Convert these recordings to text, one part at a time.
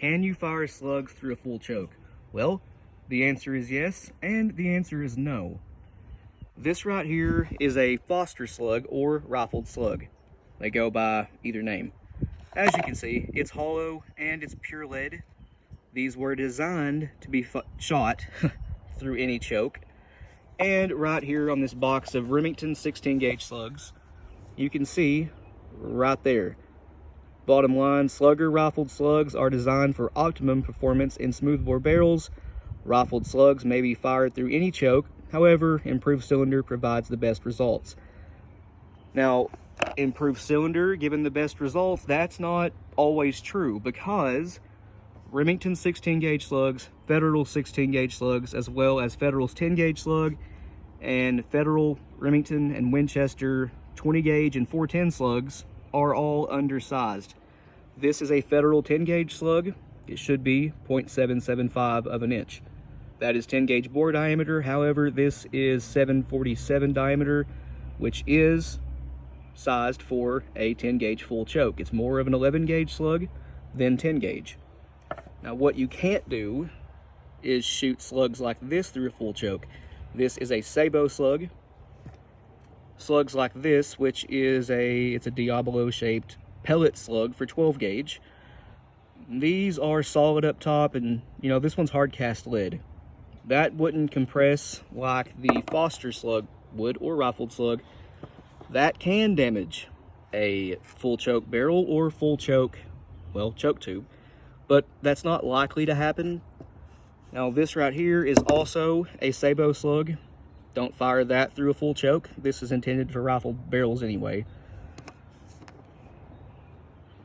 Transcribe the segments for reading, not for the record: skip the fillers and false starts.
Can you fire slugs through a full choke? Well, the answer is yes, and the answer is no. This right here is a Foster slug or rifled slug. They go by either name. As you can see, it's hollow and it's pure lead. These were designed to be shot through any choke. And right here on this box of Remington 16 gauge slugs, you can see right there. Bottom line, slugger rifled slugs are designed for optimum performance in smoothbore barrels. Rifled slugs may be fired through any choke, however, improved cylinder provides the best results. Now, improved cylinder giving the best results, that's not always true, because Remington 16 gauge slugs, Federal 16 gauge slugs, as well as Federal's 10 gauge slug, and Federal, Remington, and Winchester 20 gauge and 410 slugs are all undersized. This is a Federal 10 gauge slug. It should be 0.775 of an inch. That is 10 gauge bore diameter. However, this is 747 diameter, which is sized for a 10 gauge full choke. It's more of an 11 gauge slug than 10 gauge. Now, what you can't do is shoot slugs like this through a full choke. This is a Sabo slug. Slugs like this, which is it's a Diablo shaped pellet slug for 12 gauge. These are solid up top, and this one's hard cast lead. That wouldn't compress like the Foster slug would, or rifled slug. That can damage a full choke barrel or full choke, well, choke tube, but that's not likely to happen. Now, this right here is also a Sabo slug. Don't fire that through a full choke. This is intended for rifled barrels anyway.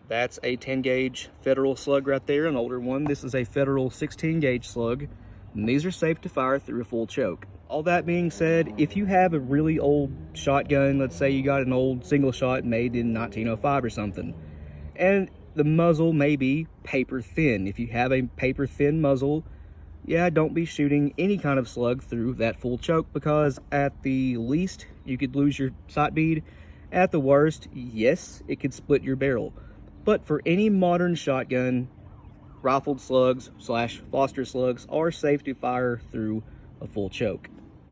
That's a 10 gauge Federal slug right there, an older one. This is a Federal 16 gauge slug, and these are safe to fire through a full choke. All that being said, if you have a really old shotgun, let's say you got an old single shot made in 1905 or something, and the muzzle may be paper thin. If you have a paper thin muzzle, yeah, don't be shooting any kind of slug through that full choke, because at the least, you could lose your sight bead. At the worst, yes, it could split your barrel. But for any modern shotgun, rifled slugs / Foster slugs are safe to fire through a full choke.